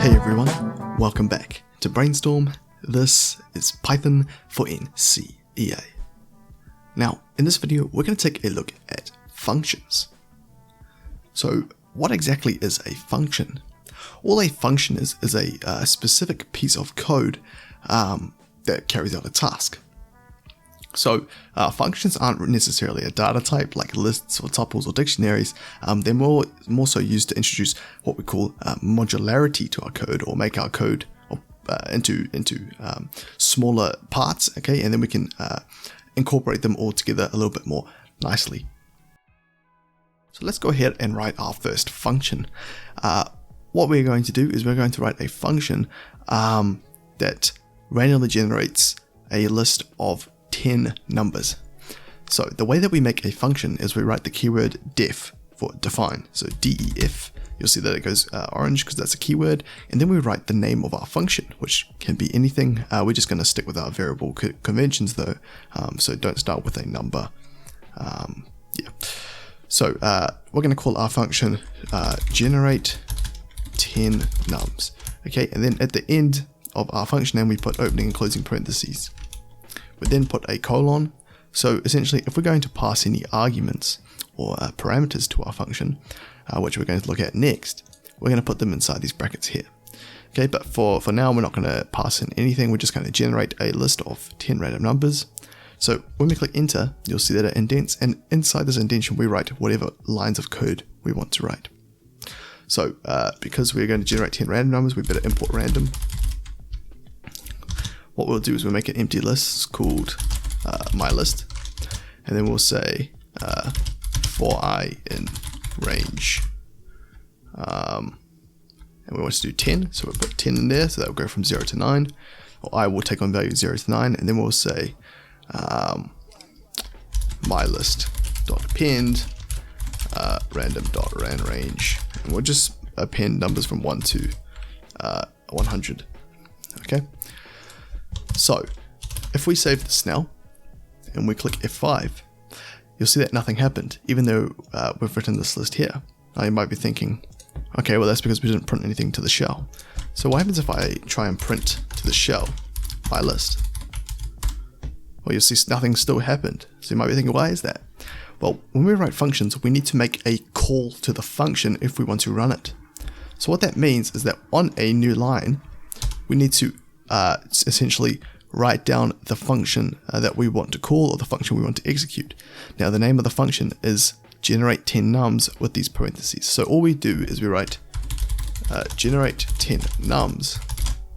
Hey everyone, welcome back to Brainstorm. This is Python for NCEA. Now, in this video, we're going to take a look at functions. So, what exactly is a function? All a function is a specific piece of code that carries out a task. So functions aren't necessarily a data type like lists or tuples or dictionaries. They're more so used to introduce what we call modularity to our code, or make our code into smaller parts, okay, and then we can incorporate them all together a little bit more nicely. So let's go ahead and write our first function. What we're going to do is we're going to write a function that randomly generates a list of 10 numbers. So the way that we make a function is we write the keyword def for define, so def. You'll see that it goes orange because that's a keyword, and then we write the name of our function, which can be anything. We're just going to stick with our variable conventions though, so don't start with a number. So we're going to call our function generate 10 nums. Okay, and then at the end of our function name we put opening and closing parentheses. We then put a colon. So essentially, if we're going to pass any arguments or parameters to our function, which we're going to look at next, we're going to put them inside these brackets here. Okay, but for now, we're not going to pass in anything. We're just going to generate a list of 10 random numbers. So when we click enter, you'll see that it indents, and inside this indentation, we write whatever lines of code we want to write. So because we're going to generate 10 random numbers, we better import random. What we'll do is we'll make an empty list called myList, and then we'll say for I in range, and we want to do 10, so we'll put 10 in there, so that will go from 0 to 9, or I will take on value 0 to 9, and then we'll say myList.append random.ranrange, and we'll just append numbers from 1 to 100. Okay. So, if we save this now, and we click F5, you'll see that nothing happened, even though we've written this list here. Now you might be thinking, okay, well that's because we didn't print anything to the shell. So what happens if I try and print to the shell my list? Well, you'll see nothing still happened. So you might be thinking, why is that? Well, when we write functions, we need to make a call to the function if we want to run it. So what that means is that on a new line, we need to essentially write down the function that we want to call, or the function we want to execute. Now the name of the function is generate 10 nums with these parentheses. So all we do is we write generate 10 nums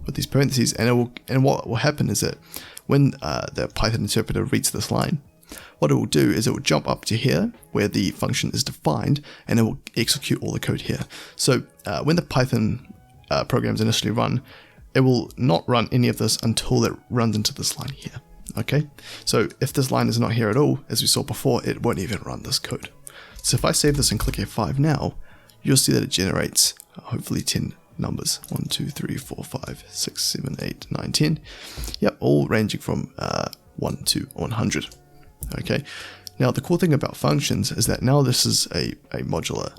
with these parentheses, and what will happen is that when the Python interpreter reads this line, what it will do is it will jump up to here where the function is defined, and it will execute all the code here. So when the Python programs initially run, it will not run any of this until it runs into this line here. Okay, so if this line is not here at all, as we saw before, it won't even run this code. So if I save this and click F5 now, you'll see that it generates hopefully 10 numbers. 1, 2, 3, 4, 5, 6, 7, 8, 9, 10. Yep, all ranging from 1 to 100. Okay, now the cool thing about functions is that now this is a modular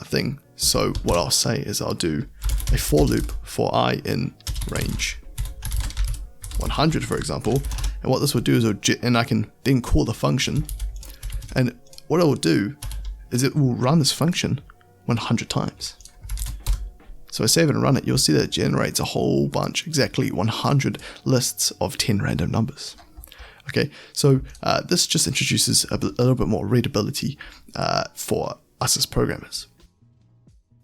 thing. So what I'll say is I'll do a for loop for I in range 100, for example, and what this will do is and I can then call the function, and what it will do is it will run this function 100 times. So I save it and run it, you'll see that it generates a whole bunch, exactly 100 lists of 10 random numbers. Okay, so this just introduces a little bit more readability for us as programmers.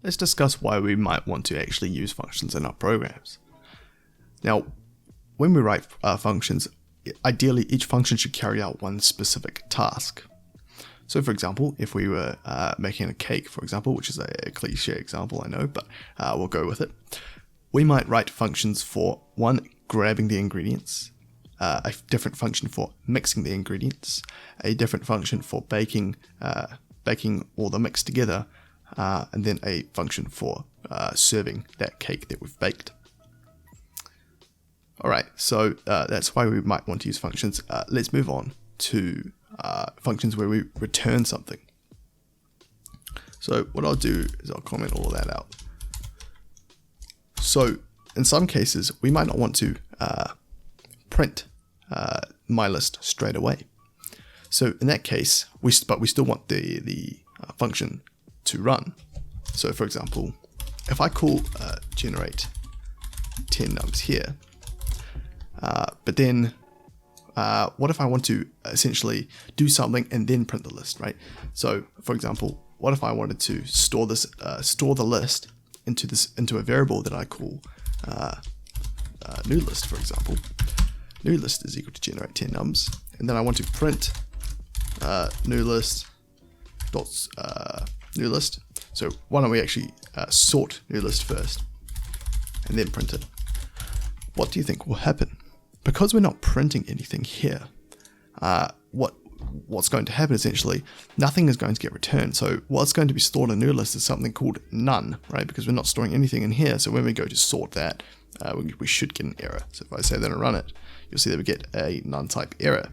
Let's discuss why we might want to actually use functions in our programs. Now, when we write functions, ideally each function should carry out one specific task. So for example, if we were making a cake, for example, which is a cliche example, I know, but we'll go with it. We might write functions for one, grabbing the ingredients, a different function for mixing the ingredients, a different function for baking all the mix together, and then a function for serving that cake that we've baked. Alright, so that's why we might want to use functions. Let's move on to functions where we return something. So what I'll do is I'll comment all of that out. So in some cases, we might not want to print mylist straight away. So in that case, but we still want the function to run. So for example, if I call generate 10 nums here, but then what if I want to essentially do something and then print the list, right? So for example, what if I wanted to store the list into a variable that I call new list, for example. New list is equal to generate 10 nums, and then I want to print new list dot new list. So why don't we actually sort new list first and then print it? What do you think will happen? Because we're not printing anything here, what's going to happen essentially, nothing is going to get returned. So what's going to be stored in new list is something called none, right? Because we're not storing anything in here. So when we go to sort that, we should get an error. So if I save that and run it, you'll see that we get a none type error.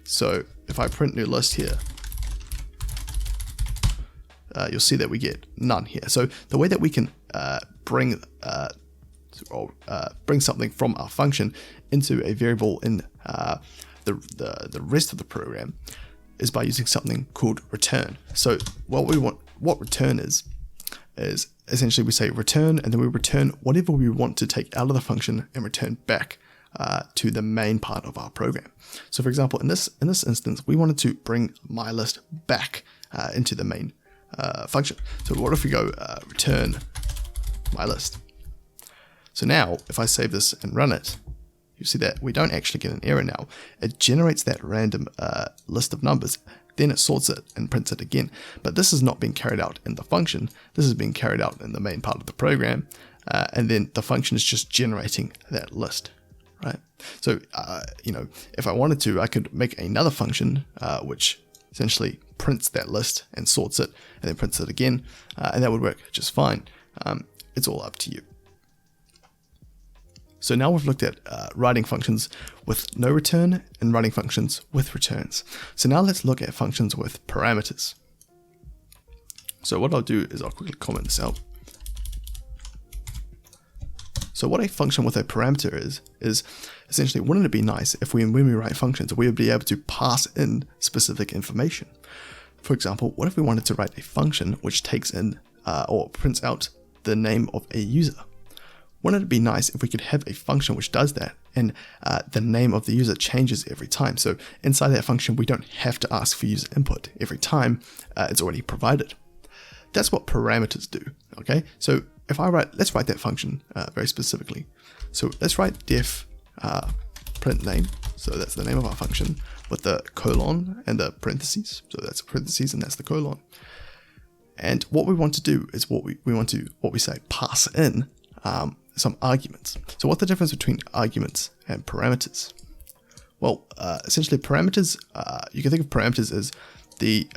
So if I print new list here, you'll see that we get none here. So the way that we can bring something from our function into a variable in the rest of the program is by using something called return. So what return is essentially we say return, and then we return whatever we want to take out of the function and return back to the main part of our program. So for example, in this instance, we wanted to bring mylist back into the main function. So what if we go return mylist? So now if I save this and run it, you see that we don't actually get an error now. It generates that random list of numbers, then it sorts it and prints it again. But this is not being carried out in the function. This is being carried out in the main part of the program. And then the function is just generating that list, right? So, if I wanted to, I could make another function which essentially prints that list and sorts it and then prints it again. And that would work just fine. It's all up to you. So now we've looked at writing functions with no return and writing functions with returns. So now let's look at functions with parameters. So what I'll do is I'll quickly comment this out. So what a function with a parameter is essentially, wouldn't it be nice if when we write functions, we would be able to pass in specific information? For example, what if we wanted to write a function which takes in or prints out the name of a user? Wouldn't it be nice if we could have a function which does that and the name of the user changes every time? So inside that function, we don't have to ask for user input every time, it's already provided. That's what parameters do, okay? So if let's write that function very specifically. So let's write def print name. So that's the name of our function with the colon and the parentheses. So that's parentheses and that's the colon. And what we want to do is what we say pass in some arguments. So what's the difference between arguments and parameters? Well, essentially parameters, you can think of parameters as the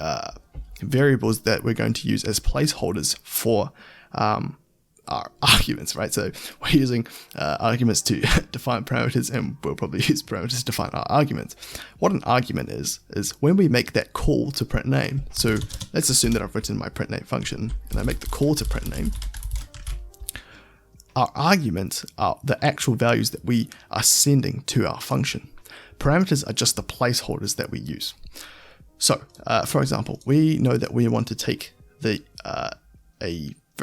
variables that we're going to use as placeholders for our arguments, right? So we're using arguments to define parameters, and we'll probably use parameters to define our arguments. What an argument is when we make that call to print name. So let's assume that I've written my print name function and I make the call to print name. Our arguments are the actual values that we are sending to our function. Parameters are just the placeholders that we use. So, for example, we know that we want to take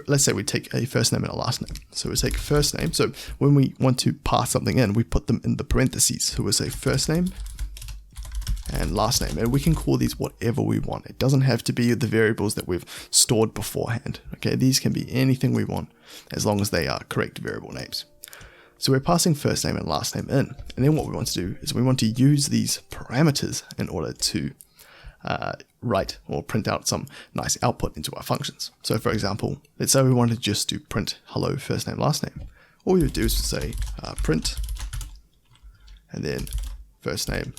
let's say we take a first name and a last name. So we take first name. So when we want to pass something in, we put them in the parentheses. So we'll say first name and last name, and we can call these whatever we want. It doesn't have to be the variables that we've stored beforehand. Okay, these can be anything we want as long as they are correct variable names. So we're passing first name and last name in, and then what we want to do is we want to use these parameters in order to write or print out some nice output into our functions. So for example, let's say we wanted just to print hello first name last name. All we would do is say print and then first name,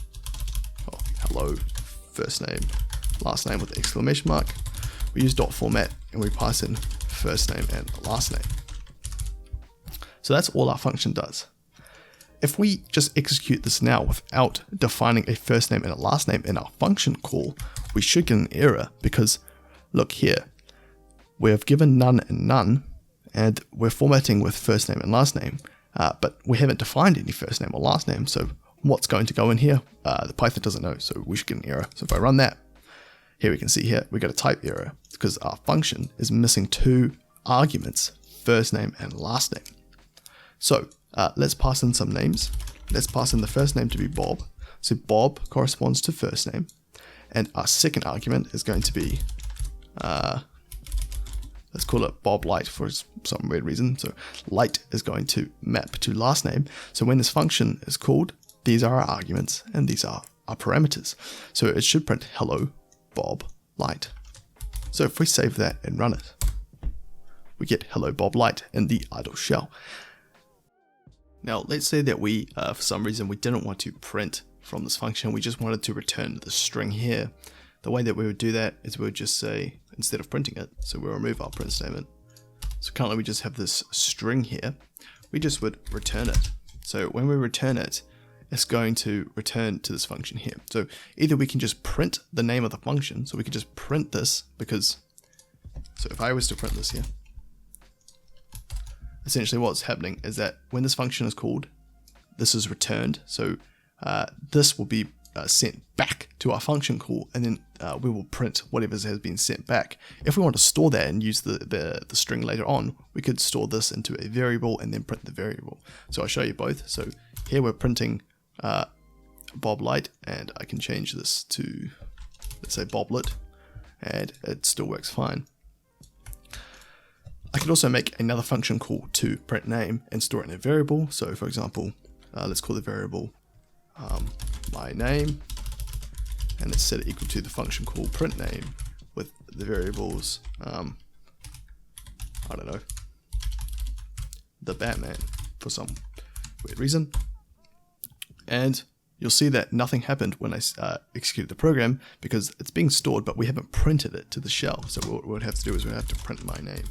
hello first name last name with exclamation mark. We use dot format and we pass in first name and last name. So that's all our function does. If we just execute this now without defining a first name and a last name in our function call, we should get an error because look here, we have given none and none, and we're formatting with first name and last name, but we haven't defined any first name or last name. So what's going to go in here? The Python doesn't know, so we should get an error. So if I run that, here we can see here, we got a type error because our function is missing 2 arguments, first name and last name. So let's pass in some names. Let's pass in the first name to be Bob. So Bob corresponds to first name. And our second argument is going to be, let's call it Bob Light for some weird reason. So Light is going to map to last name. So when this function is called, these are our arguments and these are our parameters. So it should print hello Bob Light. So if we save that and run it, we get hello Bob Light in the idle shell. Now let's say that we, for some reason, we didn't want to print from this function, we just wanted to return the string here. The way that we would do that is we would just say, instead of printing it, so we'll remove our print statement. So currently we just have this string here, we just would return it. So when we return it, it's going to return to this function here. So either we can just print the name of the function, so we can just print this because, so if I was to print this here, essentially what's happening is that when this function is called, this is returned. So this will be sent back to our function call, and then we will print whatever has been sent back. If we want to store that and use the string later on, we could store this into a variable and then print the variable. So I'll show you both. So here we're printing Bob Light, and I can change this to, let's say, Boblet, and it still works fine. I could also make another function call to print name and store it in a variable. So for example, let's call the variable my name, and let's set it equal to the function called print name with the variables, I don't know, the Batman for some weird reason. And you'll see that nothing happened when I executed the program because it's being stored, but we haven't printed it to the shell. So what we'd have to do is we'd have to print my name.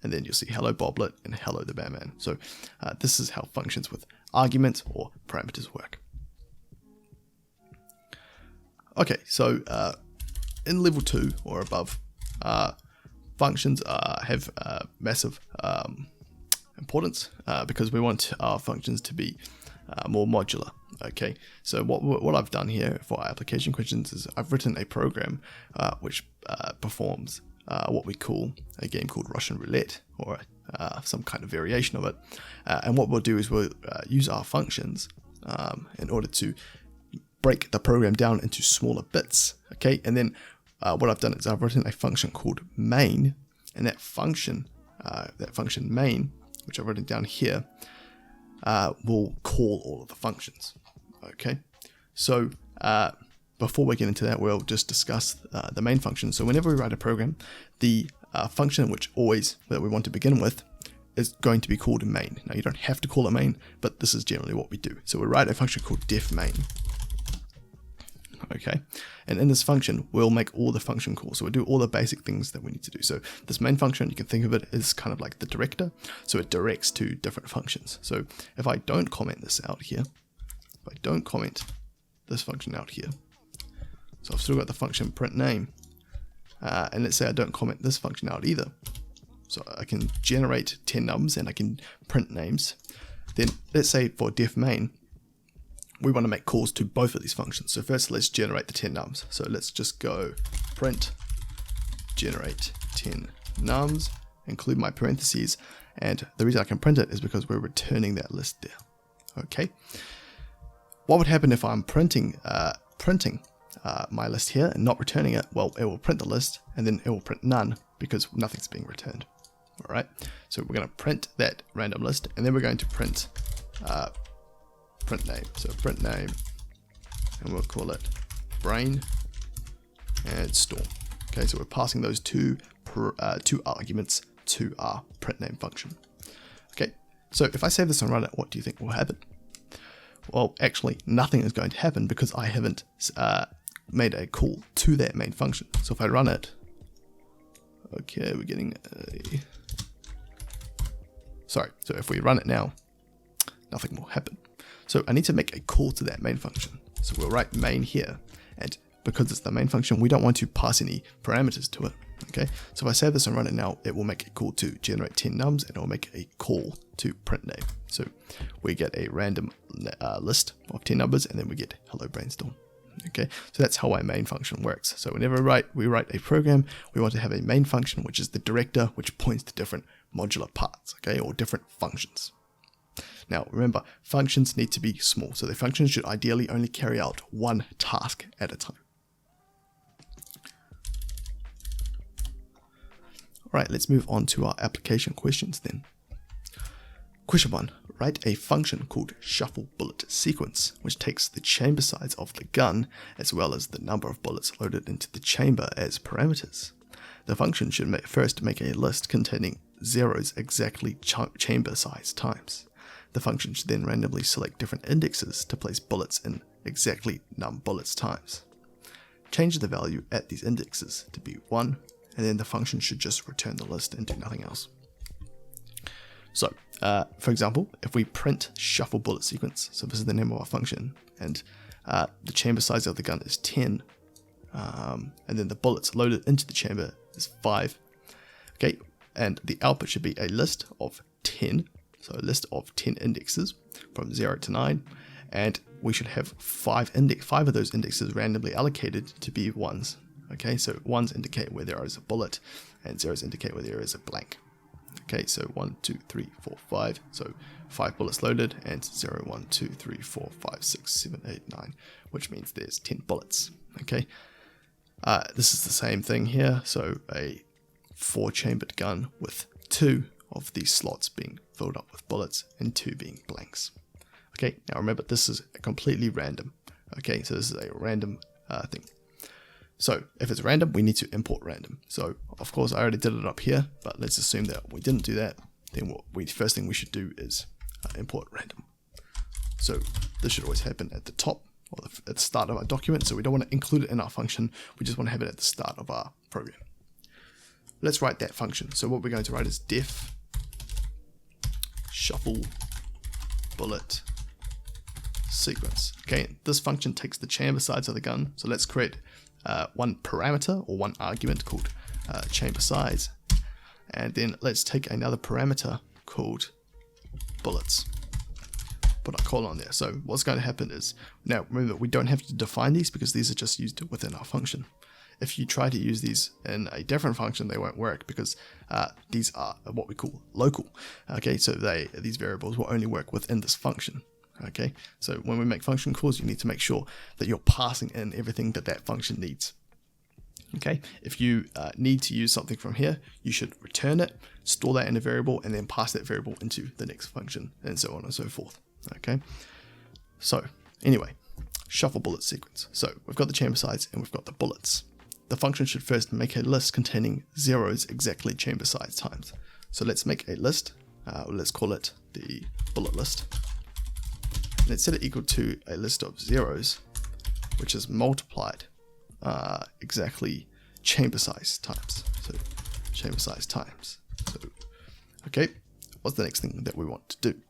And then you'll see hello Boblet and hello the Batman. So this is how functions with arguments or parameters work. Okay, so in level 2 or above, functions have massive importance because we want our functions to be more modular. Okay, so what I've done here for our application questions is I've written a program which performs what we call a game called Russian roulette, or some kind of variation of it. And what we'll do is we'll use our functions in order to break the program down into smaller bits. Okay, and then what I've done is I've written a function called main, and that function main, which I've written down here, will call all of the functions. Okay, so before we get into that, we'll just discuss the main function. So whenever we write a program, the function that we want to begin with is going to be called main. Now you don't have to call it main, but this is generally what we do. So we write a function called def main. Okay, and in this function, we'll make all the function calls. So we'll do all the basic things that we need to do. So this main function, you can think of it as kind of like the director. So it directs to different functions. So if I don't comment this out here, if I don't comment this function out here, so I've still got the function print name, and let's say I don't comment this function out either. So I can generate 10 nums and I can print names. Then let's say for def main, we want to make calls to both of these functions. So first let's generate the 10 nums. So let's just go print generate 10 nums, include my parentheses, and the reason I can print it is because we're returning that list there. Okay. What would happen if I'm printing my list here and not returning it? Well, it will print the list and then it will print none because nothing's being returned. All right, so we're going to print that random list, and then we're going to print print name. So print name, and we'll call it brain and storm. Okay, so we're passing those two arguments to our print name function. Okay, so if I save this and run it, what do you think will happen? Well, actually, nothing is going to happen because I haven't made a call to that main function. So if I run it, okay, we're getting a... Sorry, so if we run it now, nothing will happen. So I need to make a call to that main function. So we'll write main here, and because it's the main function, we don't want to pass any parameters to it. Okay, so if I save this and run it now, it will make a call to generate 10 nums, and it will make a call to print name. So we get a random list of 10 numbers, and then we get hello brainstorm. Okay, so that's how our main function works. So whenever we write a program, we want to have a main function, which is the director, which points to different modular parts, okay, or different functions. Now remember, functions need to be small, so the functions should ideally only carry out one task at a time. Alright, let's move on to our application questions then. Question 1. Write a function called shuffle bullet sequence, which takes the chamber size of the gun as well as the number of bullets loaded into the chamber as parameters. The function should first make a list containing zeros exactly chamber size times. The function should then randomly select different indexes to place bullets in exactly num bullets times. Change the value at these indexes to be 1, and then the function should just return the list and do nothing else. So, for example, if we print shuffle bullet sequence, so this is the name of our function, and the chamber size of the gun is 10, and then the bullets loaded into the chamber is 5, okay, and the output should be a list of 10, so a list of 10 indexes from 0 to 9, and we should have 5 of those indexes randomly allocated to be 1s. Okay, so 1s indicate where there is a bullet, and 0s indicate where there is a blank. Okay, so 1, 2, 3, 4, 5. So 5 bullets loaded, and 0, 1, 2, 3, 4, 5, 6, 7, 8, 9, which means there's 10 bullets. Okay, this is the same thing here. So a 4-chambered gun with 2 of these slots being filled up with bullets and 2 being blanks. Okay, now remember, this is completely random. Okay, so this is a random thing. So if it's random, we need to import random. So of course I already did it up here, but let's assume that we didn't do that. Then first thing we should do is import random. So this should always happen at the top or at the start of our document. So we don't want to include it in our function. We just want to have it at the start of our program. Let's write that function. So what we're going to write is def shuffle bullet sequence. Okay, this function takes the chamber size of the gun. So let's create one parameter or one argument called chamber size, and then let's take another parameter called bullets. Put a colon there. So what's going to happen is, now remember, we don't have to define these because these are just used within our function. If you try to use these in a different function, they won't work because these are what we call local. Okay, so these variables will only work within this function. Okay, so when we make function calls, you need to make sure that you're passing in everything that function needs. Okay, if you need to use something from here, you should return it, store that in a variable, and then pass that variable into the next function, and so on and so forth. Okay, so anyway, shuffle bullet sequence. So we've got the chamber size and we've got the bullets. The function should first make a list containing zeros exactly chamber size times. So let's make a list. Let's call it the bullet list. Let's set it equal to a list of zeros, which is multiplied exactly chamber size times. So chamber size times. So, okay, what's the next thing that we want to do?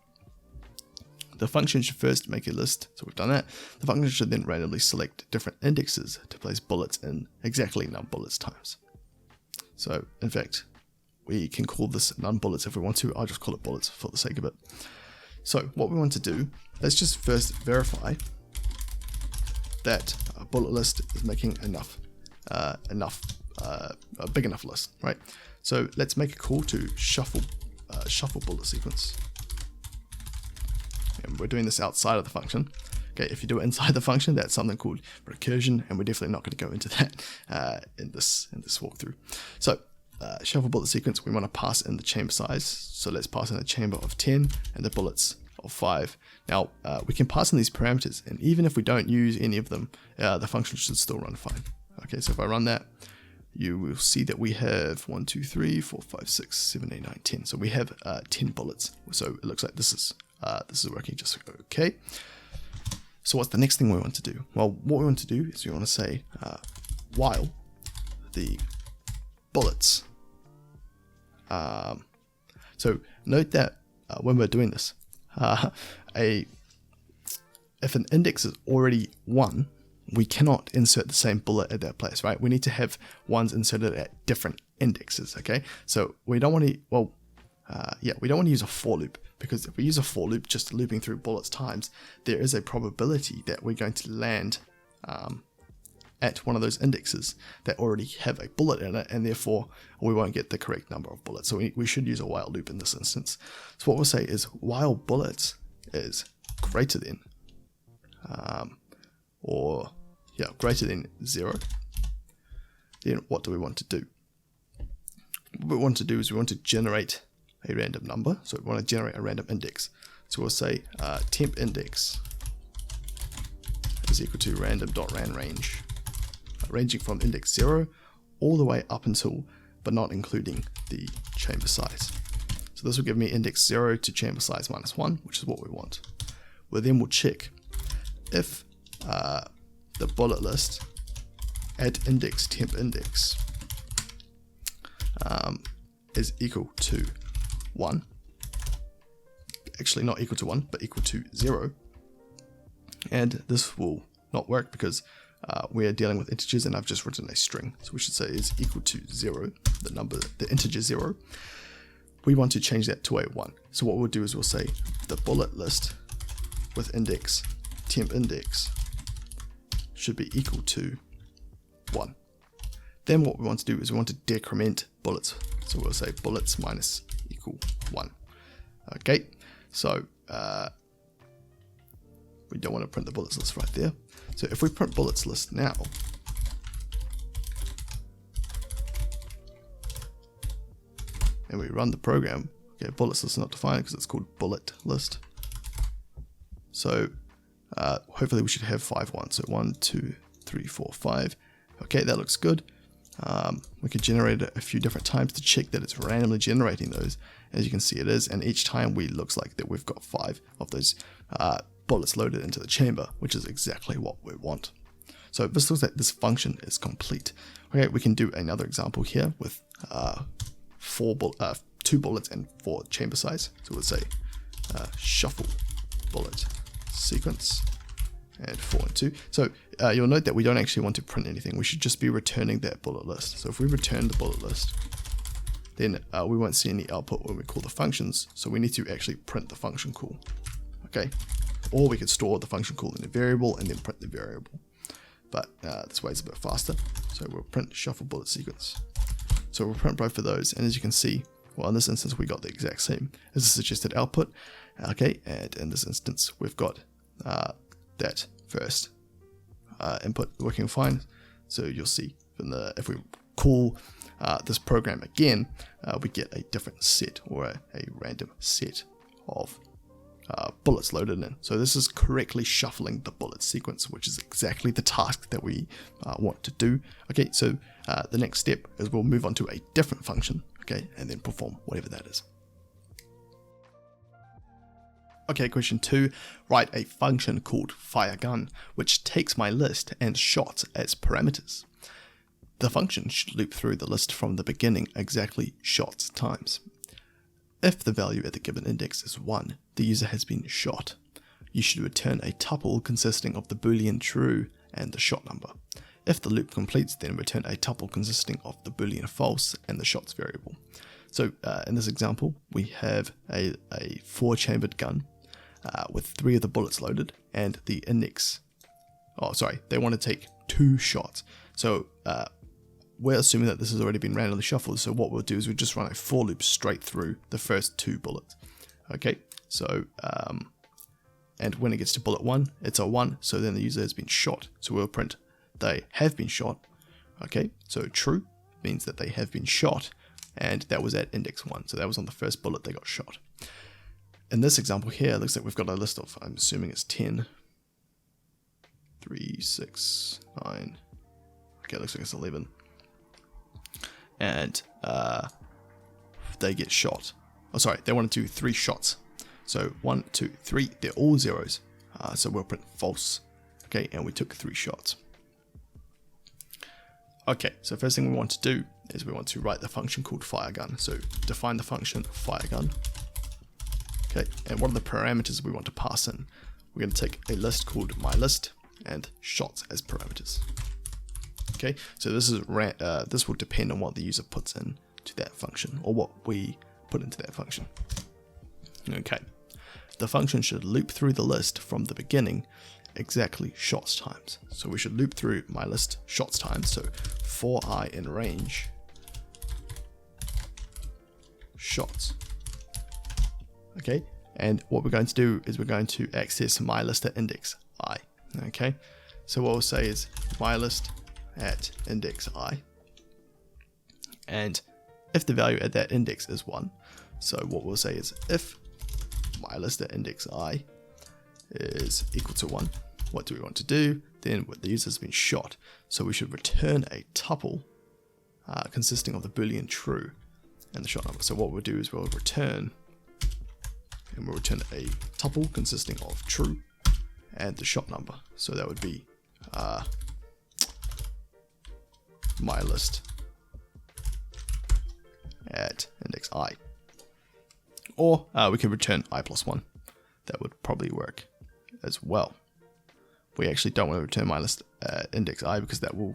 The function should first make a list. So we've done that. The function should then randomly select different indexes to place bullets in exactly num bullets times. So in fact, we can call this num bullets if we want to. I'll just call it bullets for the sake of it. So what we want to do, let's just first verify that a bullet list is making a big enough list, right? So let's make a call to shuffle bullet sequence. And we're doing this outside of the function. Okay, if you do it inside the function, that's something called recursion, and we're definitely not going to go into that in this walkthrough. So shuffle bullet sequence, we want to pass in the chamber size. So let's pass in a chamber of 10 and the bullets of 5. Now we can pass in these parameters, and even if we don't use any of them, the function should still run fine. Okay, so if I run that, you will see that we have 1, 2, 3, 4, 5, 6, 7, 8, 9, 10. So we have 10 bullets. So it looks like this is working just okay. So what's the next thing we want to do? Well, what we want to do is we want to say while the bullets. So note that when we're doing this, if an index is already 1, we cannot insert the same bullet at that place, right? We need to have ones inserted at different indexes, okay? So we don't want to, we don't want to use a for loop, because if we use a for loop just looping through bullets times, there is a probability that we're going to land at one of those indexes that already have a bullet in it, and therefore we won't get the correct number of bullets. So we should use a while loop in this instance. So what we'll say is while bullets is greater than, greater than 0, then what do we want to do? What we want to do is we want to generate a random number. So we want to generate a random index. So we'll say temp index is equal to random.ranrange, ranging from index 0 all the way up until, but not including, the chamber size. So this will give me index 0 to chamber size -1, which is what we want. Well, then we'll check if the bullet list at index temp index is equal to 1. Actually, not equal to 1, but equal to 0. And this will not work because we are dealing with integers, and I've just written a string. So we should say is equal to 0, the integer 0. We want to change that to a 1. So what we'll do is we'll say the bullet list with index temp index should be equal to 1. Then what we want to do is we want to decrement bullets. So we'll say bullets minus equal 1. Okay, so we don't want to print the bullets list right there. So if we print bullets list now, and we run the program, okay, bullets list is not defined because it's called bullet list. So hopefully we should have 5 ones. So 1, 2, 3, 4, 5. Okay, that looks good. We can generate it a few different times to check that it's randomly generating those. As you can see, it is, and each time we looks like that we've got 5 of those bullets loaded into the chamber, which is exactly what we want. So this looks like this function is complete. Okay, we can do another example here with 2 bullets and 4 chamber size. So we'll say shuffle bullet sequence and 4 and 2. So you'll note that we don't actually want to print anything. We should just be returning that bullet list. So if we return the bullet list, then we won't see any output when we call the functions. So we need to actually print the function call. Okay, or we could store the function call in a variable and then print the variable. But this way is a bit faster. So we'll print shuffle bullet sequence. So we'll print both of those, and as you can see, well, in this instance we got the exact same as the suggested output. Okay, and in this instance we've got that first input working fine. So you'll see if we call this program again, we get a different set, or a random set of bullets loaded in. So this is correctly shuffling the bullet sequence, which is exactly the task that we want to do. Okay, so the next step is we'll move on to a different function, okay, and then perform whatever that is. Okay, question 2, write a function called firegun, which takes my list and shots as parameters. The function should loop through the list from the beginning exactly shots times. If the value at the given index is 1, the user has been shot. You should return a tuple consisting of the boolean true and the shot number. If the loop completes, then return a tuple consisting of the boolean false and the shots variable. So in this example, we have a 4-chambered gun with 3 of the bullets loaded, and the index, they want to take 2 shots. So we're assuming that this has already been randomly shuffled, so what we'll do is we'll just run a for loop straight through the first 2 bullets. Okay, so, and when it gets to bullet 1, it's a 1, so then the user has been shot. So we'll print they have been shot. Okay, so true means that they have been shot, and that was at index 1, so that was on the first bullet they got shot. In this example here, it looks like we've got a list of, I'm assuming it's 10, 3, 6, 9, okay, it looks like it's 11. And they get shot. Oh, sorry, they want to do 3 shots. So 1, 2, 3, they're all zeros. So we'll print false. Okay, and we took 3 shots. Okay, so first thing we want to do is we want to write the function called firegun. So define the function firegun. Okay, and what are the parameters we want to pass in? We're going to take a list called myList, and shots as parameters. Okay, so this will depend on what the user puts in to that function, or what we put into that function. Okay, the function should loop through the list from the beginning exactly shots times. So we should loop through my list shots times. So for I in range shots. Okay, and what we're going to do is we're going to access my list at index I. Okay, so what we'll say is my list at index I, and if the value at that index is 1, so what we'll say is if my list at index I is equal to 1, what do we want to do? Then the user has been shot, so we should return a tuple consisting of the boolean true and the shot number. So what we'll do is we'll return a tuple consisting of true and the shot number. So that would be my list at index I, or we could return I plus 1. That would probably work as well. We actually don't want to return my list at index I because that will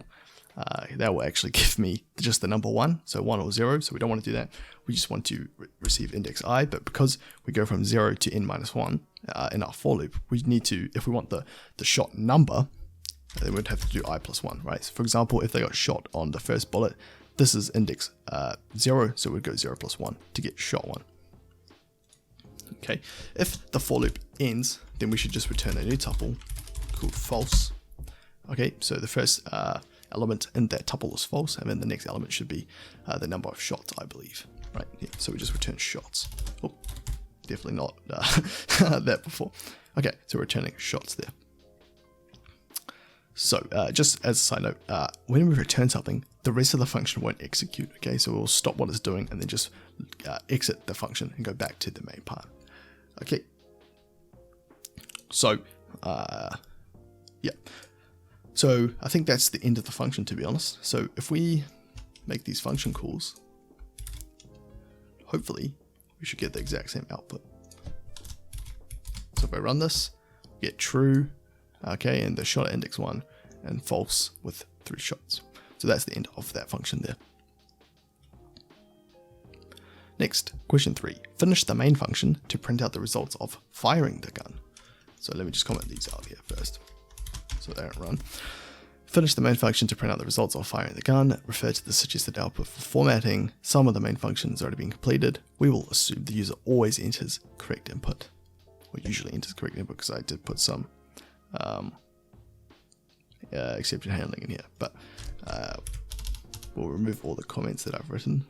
actually give me just the number 1, so 1 or 0. So we don't want to do that. We just want to receive index I, but because we go from 0 to n minus 1 in our for loop, we need to, if we want the shot number, then we'd have to do I plus 1, right? So for example, if they got shot on the first bullet, this is index 0, so we'd go 0 plus 1 to get shot 1. Okay, if the for loop ends, then we should just return a new tuple called false. Okay, so the first element in that tuple is false, and then the next element should be the number of shots, I believe. Right, yeah, so we just return shots. Oh, definitely not that before. Okay, so we're returning shots there. So just as a side note, when we return something, the rest of the function won't execute. Okay, so we'll stop what it's doing and then just exit the function and go back to the main part. Okay, so yeah, so I think that's the end of the function, to be honest. So if we make these function calls, hopefully we should get the exact same output. So if I run this, get true, okay, and the shot at index 1, and false with 3 shots. So that's the end of that function there. Next, question 3. Finish the main function to print out the results of firing the gun. So let me just comment these out here first, so they don't run. Finish the main function to print out the results of firing the gun. Refer to the suggested output for formatting. Some of the main function has already been completed. We will assume the user always enters correct input, or usually enters correct input, because I did put some exception handling in here, but we'll remove all the comments that I've written.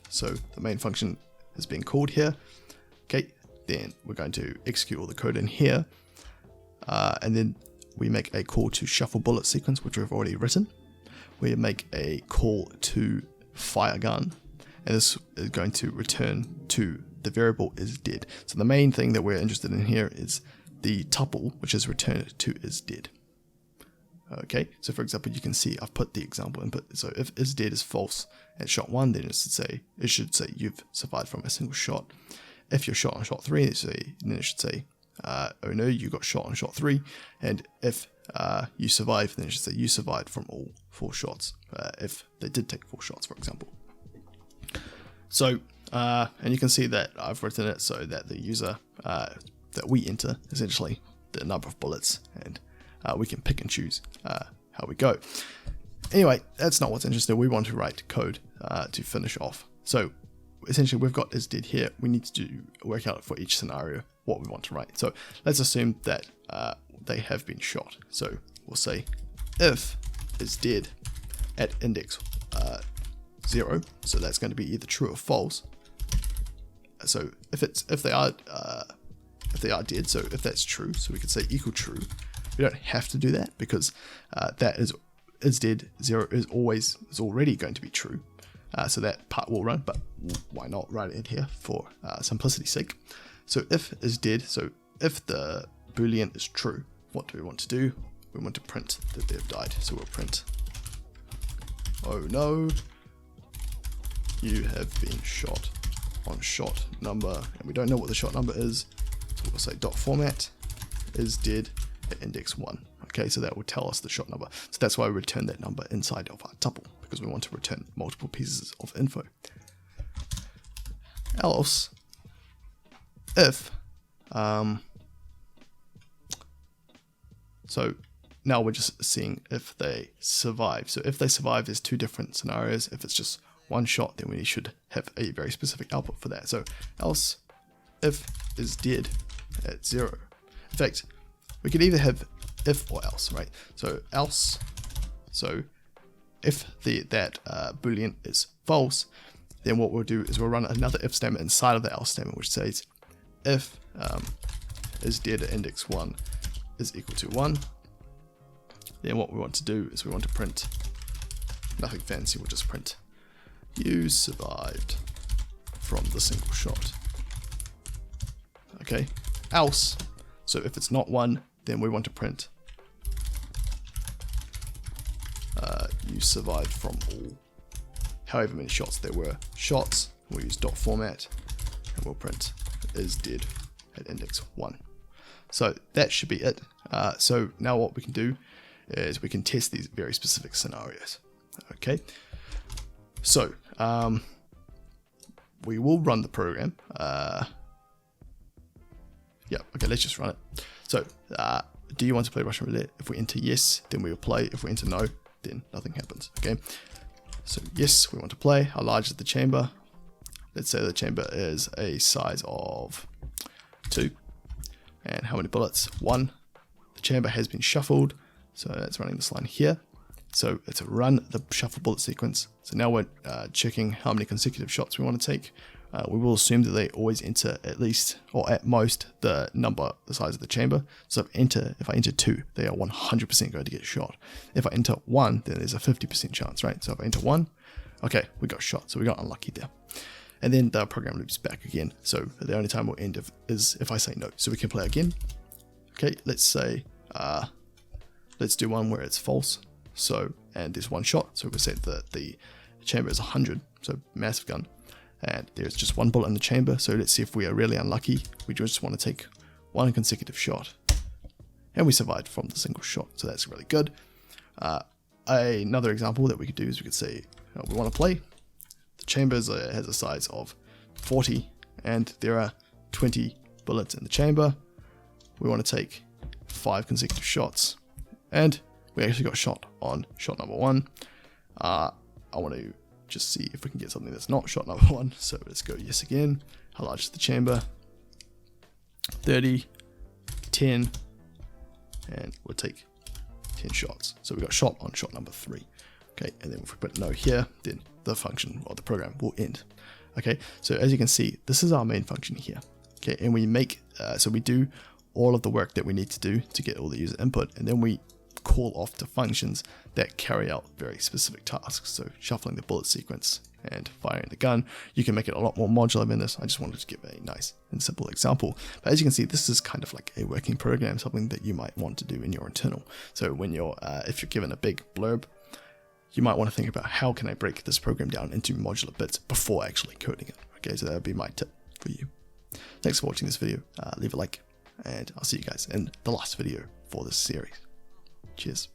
So the main function is being called here. Okay, then we're going to execute all the code in here, and then we make a call to shuffle bullet sequence, which we've already written. We make a call to fire gun, and this is going to return to the variable is dead. So the main thing that we're interested in here is the tuple, which is returned to is dead. Okay, so for example, you can see I've put the example input. So if is dead is false at shot 1, then it should say you've survived from a single shot. If you're shot on shot 3, then it should say oh no, you got shot on shot 3. And if you survive, then it should say you survived from all 4 shots. If they did take 4 shots, for example. So and you can see that I've written it so that the user that we enter essentially the number of bullets, and we can pick and choose how we go. Anyway, that's not what's interesting. We want to write code to finish off. So essentially we've got is dead here. We need to work out for each scenario what we want to write. So let's assume that they have been shot. So we'll say if is dead at index 0, so that's going to be either true or false. So if they are dead, so if that's true, so we could say equal true. We don't have to do that because that is dead 0 is already going to be true. So that part will run, but why not write it in here for simplicity's sake? So if is dead, so if the boolean is true, what do we want to do? We want to print that they've died. So we'll print, oh no, you have been shot on shot number, and we don't know what the shot number is, so we'll say dot format is dead at index 1. Okay, so that will tell us the shot number. So that's why we return that number inside of our tuple, because we want to return multiple pieces of info. Else, if, so now we're just seeing if they survive. So if they survive, there's two different scenarios. If it's just one shot, then we should have a very specific output for that. So else if is dead at 0. In fact, we could either have if or else, right? So else, so if that boolean is false, then what we'll do is we'll run another if statement inside of the else statement, which says if is dead at index 1 is equal to 1. Then what we want to do is we want to print nothing fancy, we'll just print you survived from the single shot. Okay, else, so if it's not 1, then we want to print you survived from all, however many shots there were. Shots, we'll use dot format, and we'll print is dead at index 1. So that should be it. So now what we can do is we can test these very specific scenarios. Okay, so we will run the program. Yeah, okay, let's just run it. So do you want to play Russian roulette? If we enter yes, then we will play. If we enter no, then nothing happens. Okay, so yes, we want to play. How large is the chamber? Let's say the chamber is a size of 2. And how many bullets? 1. The chamber has been shuffled, so it's running this line here. So it's a run the shuffle bullet sequence. So now we're checking how many consecutive shots we want to take. We will assume that they always enter at least, or at most, the size of the chamber. So if I enter 2, they are 100% going to get shot. If I enter 1, then there's a 50% chance, right? So if I enter 1, okay, we got shot, so we got unlucky there. And then the program loops back again. So the only time we'll end is if I say no. So we can play again. Okay, let's say, let's do one where it's false. So, and there's one shot. So we set that the chamber is 100, so massive gun. And there's just one bullet in the chamber. So let's see if we are really unlucky. We just want to take one consecutive shot. And we survived from the single shot. So that's really good. Another example that we could do is we could say, we want to play. The chamber has a size of 40 and there are 20 bullets in the chamber. We want to take 5 consecutive shots and we actually got shot on shot number 1. I want to just see if we can get something that's not shot number 1. So let's go yes again. How large is the chamber? 30, 10, and we'll take 10 shots. So we got shot on shot number 3. Okay, and then if we put no here, then the function or the program will end. Okay, so as you can see, this is our main function here. Okay, and we make, so we do all of the work that we need to do to get all the user input, and then we call off to functions that carry out very specific tasks. So shuffling the bullet sequence and firing the gun. You can make it a lot more modular than this. I just wanted to give a nice and simple example. But as you can see, this is kind of like a working program, something that you might want to do in your internal. So when you're, if you're given a big blurb, you might want to think about how can I break this program down into modular bits before actually coding it. Okay, so that would be my tip for you. Thanks for watching this video. Leave a like, and I'll see you guys in the last video for this series. Cheers.